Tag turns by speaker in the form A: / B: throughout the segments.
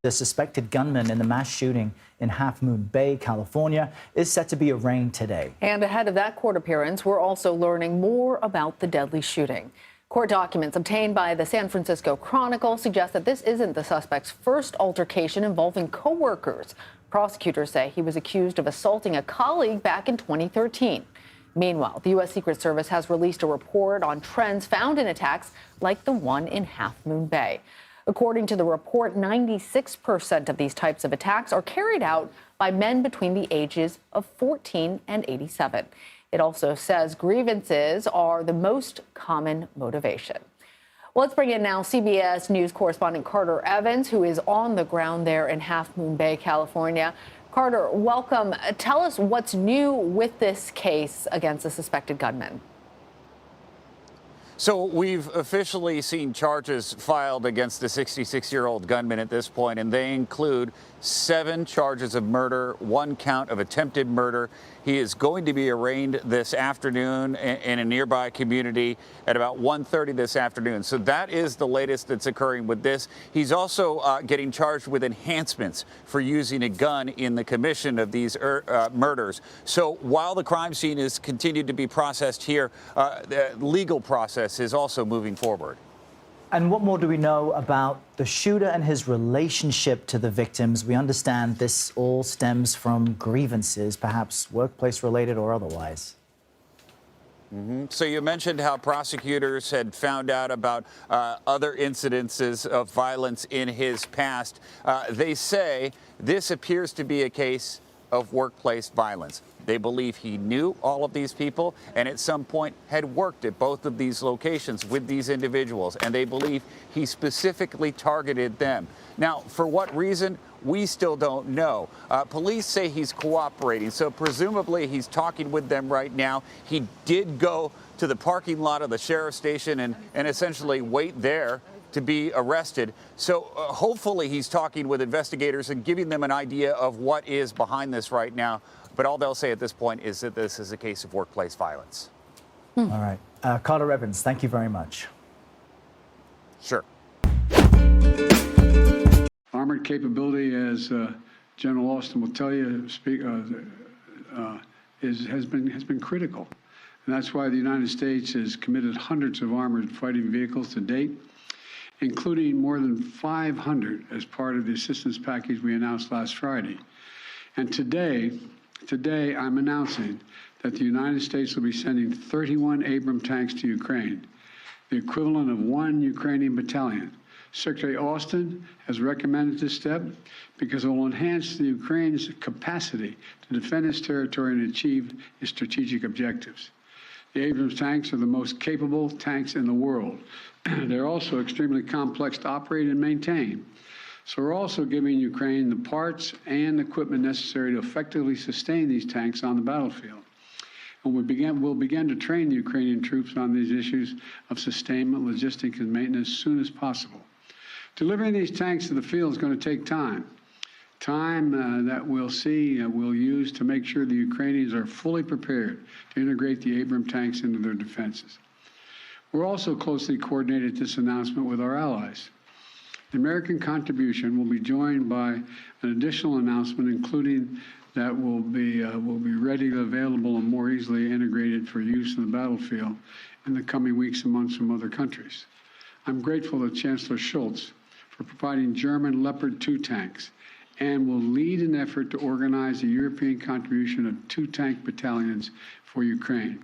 A: The suspected gunman in the mass shooting in Half Moon Bay, California, is set to be arraigned today.
B: And ahead of that court appearance, we're also learning more about the deadly shooting. Court documents obtained by the San Francisco Chronicle suggest that this isn't the suspect's first altercation involving co-workers. Prosecutors say he was accused of assaulting a colleague back in 2013. Meanwhile, the U.S. Secret Service has released a report on trends found in attacks like the one in Half Moon Bay. According to the report, 96% of these types of attacks are carried out by men between the ages of 14 and 87. It also says grievances are the most common motivation. Well, let's bring in now CBS News correspondent Carter Evans, who is on the ground there in Half Moon Bay, California. Carter, welcome. Tell us what's new with this case against the suspected gunman.
C: So we've officially seen charges filed against the 66-year-old gunman at this point, and they include 7 charges of murder, 1 count of attempted murder. He is going to be arraigned this afternoon in a nearby community at about 1:30 this afternoon. So that is the latest that's occurring with this. He's also getting charged with enhancements for using a gun in the commission of these murders. So while the crime scene is continued to be processed here, the legal process is also moving forward.
A: And what more do we know about the shooter and his relationship to the victims? We understand this all stems from grievances, perhaps workplace-related or otherwise.
C: So you mentioned how prosecutors had found out about other incidences of violence in his past. They say this appears to be a case of workplace violence. They believe he knew all of these people and at some point had worked at both of these locations with these individuals, and they believe he specifically targeted them. Now, for what reason, we still don't know. Police say he's cooperating, so presumably he's talking with them right now. He did go to the parking lot of the sheriff's station and essentially wait there to be arrested. So hopefully he's talking with investigators and giving them an idea of what is behind this right now. But all they'll say at this point is that this is a case of workplace violence.
A: All right. Carter Evans, thank you very much.
C: Sure.
D: Armored capability, as General Austin will tell you, has been critical. And that's why the United States has committed hundreds of armored fighting vehicles to date, including more than 500 as part of the assistance package we announced last Friday. And today I'm announcing that the United States will be sending 31 Abrams tanks to Ukraine, the equivalent of 1 Ukrainian battalion. Secretary Austin has recommended this step because it will enhance the Ukraine's capacity to defend its territory and achieve its strategic objectives. The Abrams tanks are the most capable tanks in the world. They're also extremely complex to operate and maintain. So we're also giving Ukraine the parts and equipment necessary to effectively sustain these tanks on the battlefield. And we'll begin to train the Ukrainian troops on these issues of sustainment, logistics, and maintenance as soon as possible. Delivering these tanks to the field is going to take time. Time that we'll use to make sure the Ukrainians are fully prepared to integrate the Abrams tanks into their defenses. We're also closely coordinated this announcement with our allies. The American contribution will be joined by an additional announcement, including that will be readily available and more easily integrated for use in the battlefield in the coming weeks and months from other countries. I'm grateful to Chancellor Schultz for providing German Leopard 2 tanks and will lead an effort to organize a European contribution of 2 tank battalions for Ukraine.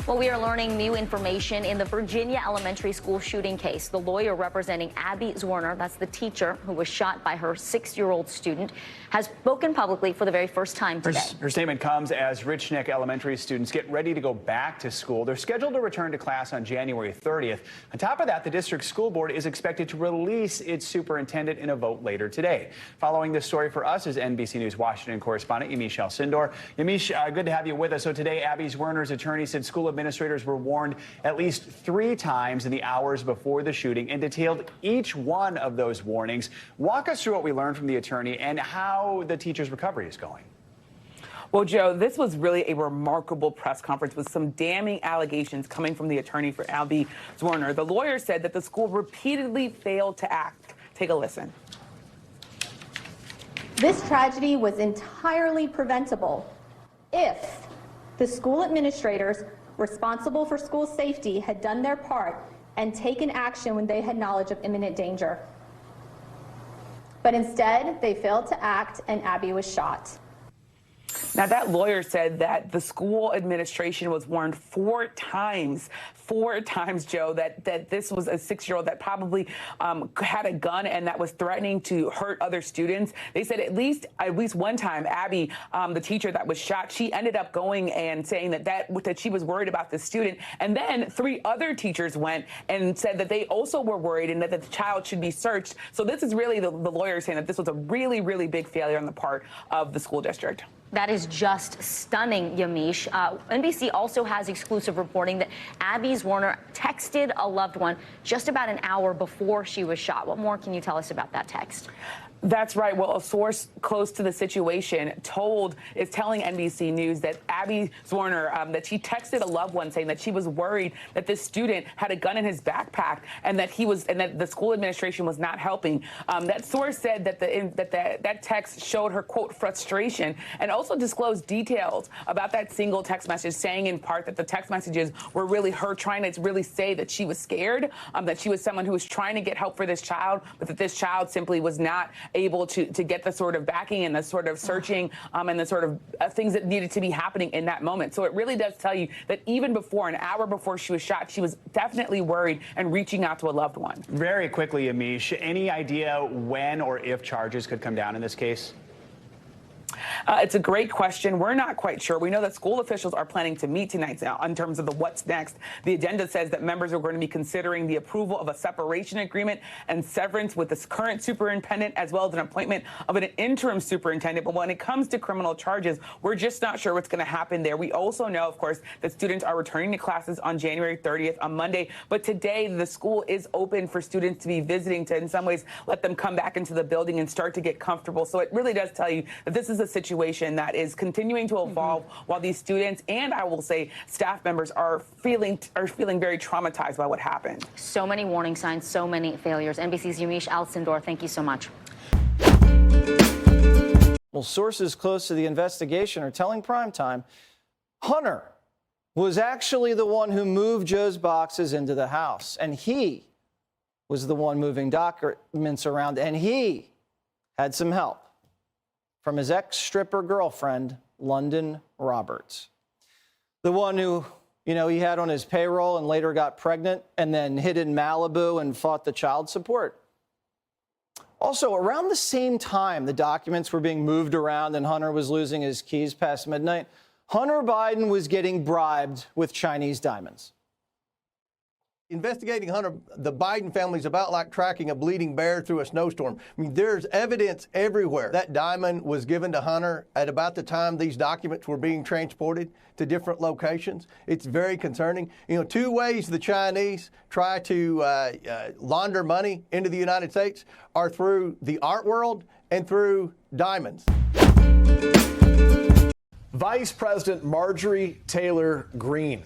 E: Well, we are learning new information in the Virginia elementary school shooting case. The lawyer representing Abby Zwerner, that's the teacher who was shot by her 6-year-old student, has spoken publicly for the very first time today.
F: Her statement comes as Rich Neck Elementary students get ready to go back to school. They're scheduled to return to class on January 30th. On top of that, the district school board is expected to release its superintendent in a vote later today. Following this story for us is NBC News Washington correspondent Yamiche Alcindor. Yamiche, good to have you with us. So today, Abby Zwerner's attorney said school administrators were warned at least 3 times in the hours before the shooting and detailed each one of those warnings. Walk us through what we learned from the attorney and how the teacher's recovery is going.
G: Well, Joe, this was really a remarkable press conference with some damning allegations coming from the attorney for Abby Zwerner. The lawyer said that the school repeatedly failed to act. Take a listen.
H: This tragedy was entirely preventable if the school administrators responsible for school safety had done their part and taken action when they had knowledge of imminent danger. But instead, they failed to act and Abby was shot.
G: Now, that lawyer said that the school administration was warned four times, Joe, that this was a 6-year-old that probably had a gun and that was threatening to hurt other students. They said at least one time, Abby, the teacher that was shot, she ended up going and saying that she was worried about the student. And then 3 other teachers went and said that they also were worried and that the child should be searched. So this is really the lawyer saying that this was a really, really big failure on the part of the school district.
E: That is just stunning, Yamish. NBC also has exclusive reporting that Abby Zwerner texted a loved one just about an hour before she was shot. What more can you tell us about that text?
G: That's right. Well, a source close to the situation is telling NBC News that Abby Zwerner, that she texted a loved one saying that she was worried that this student had a gun in his backpack and that the school administration was not helping. That source said that that text showed her, quote, frustration, and also disclosed details about that single text message, saying in part that the text messages were really her trying to really say that she was scared, that she was someone who was trying to get help for this child, but that this child simply was not able to get the sort of backing and the sort of searching and the sort of things that needed to be happening in that moment. So it really does tell you that even before, an hour before she was shot, she was definitely worried and reaching out to a loved one.
F: Very quickly, Amish, any idea when or if charges could come down in this case?
G: It's a great question. We're not quite sure. We know that school officials are planning to meet tonight now in terms of the what's next. The agenda says that members are going to be considering the approval of a separation agreement and severance with this current superintendent, as well as an appointment of an interim superintendent. But when it comes to criminal charges, we're just not sure what's going to happen there. We also know, of course, that students are returning to classes on January 30th on Monday. But today, the school is open for students to be visiting to, in some ways, let them come back into the building and start to get comfortable. So it really does tell you that this is a situation that is continuing to evolve while these students and, I will say, staff members are feeling very traumatized by what happened.
E: So many warning signs, so many failures. NBC's Yamish Alcindor, thank you so much.
I: Well, sources close to the investigation are telling Primetime Hunter was actually the one who moved Joe's boxes into the house, and he was the one moving documents around, and he had some help from his ex-stripper girlfriend, London Roberts. The one who, he had on his payroll and later got pregnant and then hid in Malibu and fought the child support. Also, around the same time the documents were being moved around and Hunter was losing his keys past midnight, Hunter Biden was getting bribed with Chinese diamonds.
J: Investigating Hunter, the Biden family, is about like tracking a bleeding bear through a snowstorm. I mean, there's evidence everywhere. That diamond was given to Hunter at about the time these documents were being transported to different locations. It's very concerning. 2 ways the Chinese try to launder money into the United States are through the art world and through diamonds.
K: Vice President Marjorie Taylor Greene,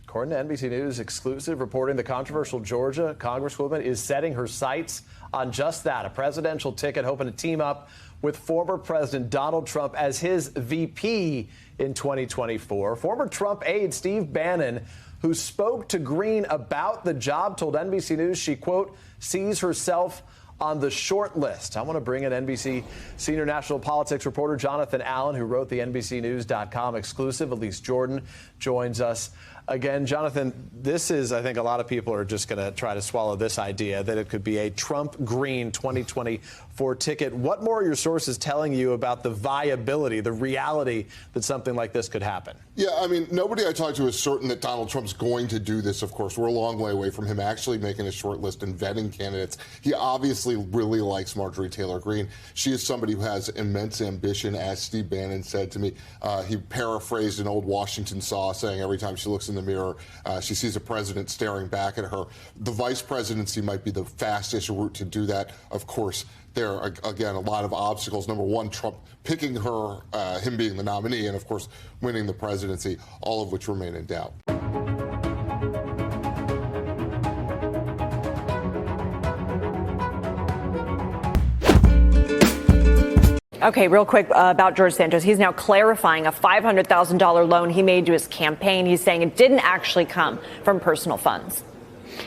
K: according to NBC News exclusive, reporting the controversial Georgia Congresswoman is setting her sights on just that, a presidential ticket, hoping to team up with former President Donald Trump as his VP in 2024. Former Trump aide Steve Bannon, who spoke to Greene about the job, told NBC News she, quote, sees herself on the short list. I want to bring in NBC senior national politics reporter Jonathan Allen, who wrote the NBCnews.com exclusive. Elise Jordan joins us again. Jonathan, this is, I think a lot of people are just going to try to swallow this idea that it could be a Trump-Greene 2024 ticket. What more are your sources telling you about the viability, the reality that something like this could happen?
L: Yeah, I mean, nobody I talked to is certain that Donald Trump's going to do this, of course. We're a long way away from him actually making a short list and vetting candidates. He obviously really likes Marjorie Taylor Greene. She is somebody who has immense ambition, as Steve Bannon said to me. He paraphrased an old Washington saw saying every time she looks in in the mirror. She sees a president staring back at her. The vice presidency might be the fastest route to do that. Of course, there are, again, a lot of obstacles. Number one, Trump picking her, him being the nominee, and of course, winning the presidency, all of which remain in doubt.
M: Okay, real quick about GeorgeSantos. He's now clarifying a $500,000 loan he made to his campaign. He's saying it didn't actually come from personal funds.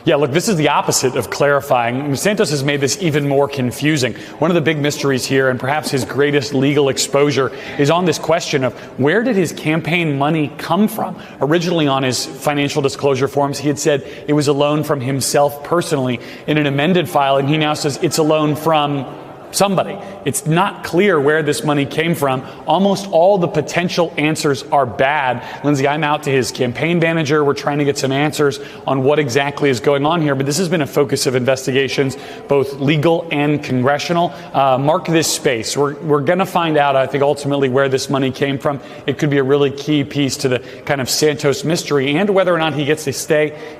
N: Yeah, look, this is the opposite of clarifying. Santos has made this even more confusing. One of the big mysteries here, and perhaps his greatest legal exposure, is on this question of where did his campaign money come from? Originally on his financial disclosure forms, he had said it was a loan from himself personally. In an amended filing, he now says it's a loan from somebody. It's not clear where this money came from. Almost all the potential answers are bad. Lindsay, I'm out to his campaign manager. We're trying to get some answers on what exactly is going on here. But this has been a focus of investigations, both legal and congressional. Mark this space. We're going to find out, I think, ultimately where this money came from. It could be a really key piece to the kind of Santos mystery and whether or not he gets to stay